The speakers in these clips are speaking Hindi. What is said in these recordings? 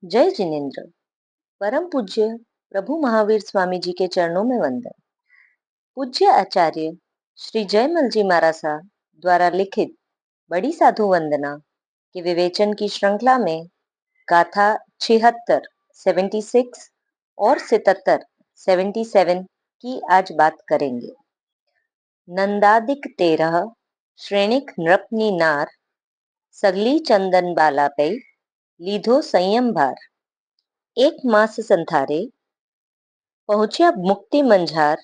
जय जिनेन्द्र। परम पूज्य प्रभु महावीर स्वामी जी के चरणों में वंदन। पूज्य आचार्य श्री जयमल जी महाराज साहब द्वारा लिखित बड़ी साधु वंदना के विवेचन की श्रृंखला में गाथा 76, 76 और 77, 77 की आज बात करेंगे। नंदादिक 13 श्रेणिक नृपनी नार, सगली चंदन बाला पे लीधो संयम भार। एक मास संथारे पहुंच्या मुक्ति मंझार,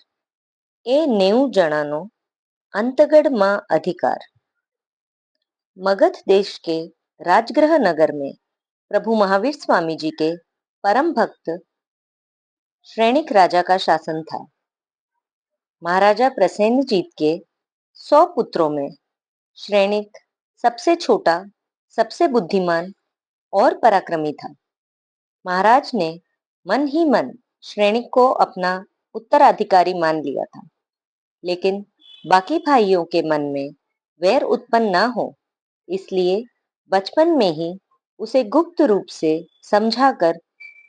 ए 90 जणानो अंतगढ़ मां अधिकार। मगध देश के राजगृह नगर में प्रभु महावीर स्वामी जी के परम भक्त श्रेणिक राजा का शासन था। महाराजा प्रसेनजीत के 100 पुत्रों में श्रेणिक सबसे छोटा, सबसे बुद्धिमान और पराक्रमी था। महाराज ने मन ही मन श्रेणिक को अपना उत्तराधिकारी मान लिया था, लेकिन बाकी भाइयों के मन में वैर उत्पन्न ना हो, इसलिए बचपन में ही उसे गुप्त रूप से समझाकर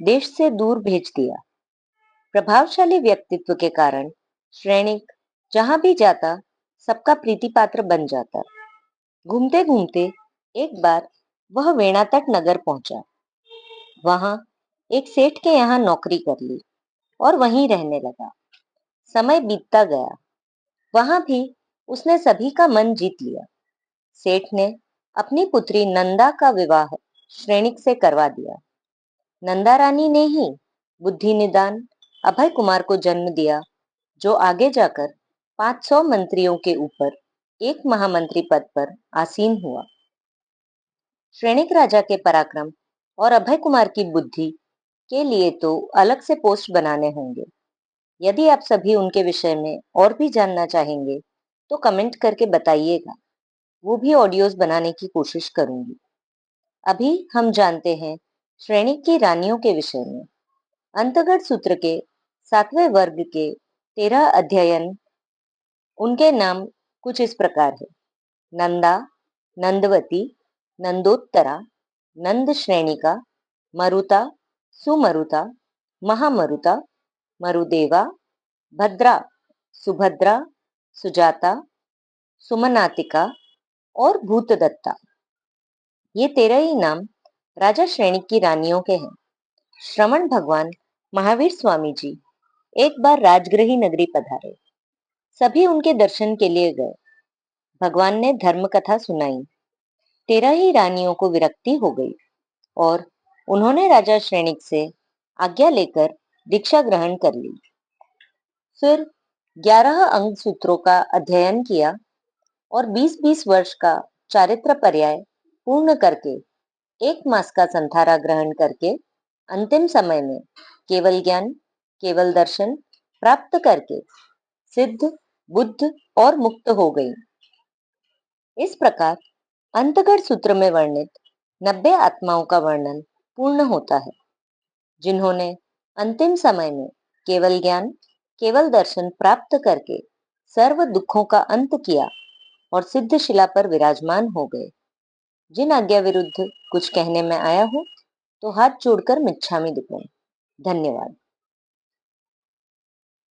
देश से दूर भेज दिया। प्रभावशाली व्यक्तित्व के कारण श्रेणिक जहां भी जाता सबका प्रीति पात्र बन जाता। घूमते घूमते एक बार वह वेणातट नगर पहुंचा। वहां एक सेठ के यहाँ नौकरी कर ली और वहीं रहने लगा। समय बीतता गया, वहां भी उसने सभी का मन जीत लिया। सेठ ने अपनी पुत्री नंदा का विवाह श्रेणिक से करवा दिया। नंदा रानी ने ही बुद्धि निदान अभय कुमार को जन्म दिया, जो आगे जाकर 500 मंत्रियों के ऊपर एक महामंत्री पद पर आसीन हुआ। श्रेणिक राजा के पराक्रम और अभय कुमार की बुद्धि के लिए तो अलग से पोस्ट बनाने होंगे। यदि आप सभी उनके विषय में और भी जानना चाहेंगे तो कमेंट करके बताइएगा, वो भी ऑडियोज बनाने की कोशिश करूंगी। अभी हम जानते हैं श्रेणिक की रानियों के विषय में। अंतगढ़ सूत्र के 7वें वर्ग के 13 अध्ययन, उनके नाम कुछ इस प्रकार है। नंदा, नंदवती, नंदोत्तरा, नंद श्रेणिका, मरुता, सुमरुता, महामरुता, मरुदेवा, भद्रा, सुभद्रा, सुजाता, सुमनातिका और भूतदत्ता। ये 13 ही नाम राजा श्रेणिक की रानियों के हैं। श्रमण भगवान महावीर स्वामी जी एक बार राजगृही नगरी पधारे। सभी उनके दर्शन के लिए गए। भगवान ने धर्म कथा सुनाई। 13 ही रानियों को विरक्ति हो गई और उन्होंने राजा श्रेणिक से आज्ञा लेकर दीक्षा ग्रहण कर ली। फिर 11 अंग सूत्रों का अध्ययन किया और 20-20 वर्ष का चारित्र पर्याय पूर्ण करके 1 मास का संथारा ग्रहण करके अंतिम समय में केवल ज्ञान, केवल दर्शन प्राप्त करके सिद्ध, बुद्ध और मुक्त हो गई। इस प्रकार अंतगढ़ सूत्र में वर्णित 90 आत्माओं का वर्णन पूर्ण होता है, जिन्होंने अंतिम समय में केवल ज्ञान, केवल दर्शन प्राप्त करके सर्व दुखों का अंत किया और सिद्ध शिला पर विराजमान हो गए। जिन आज्ञा विरुद्ध कुछ कहने में आया हो तो हाथ जोड़कर मिच्छामि दुक्कड़म। धन्यवाद।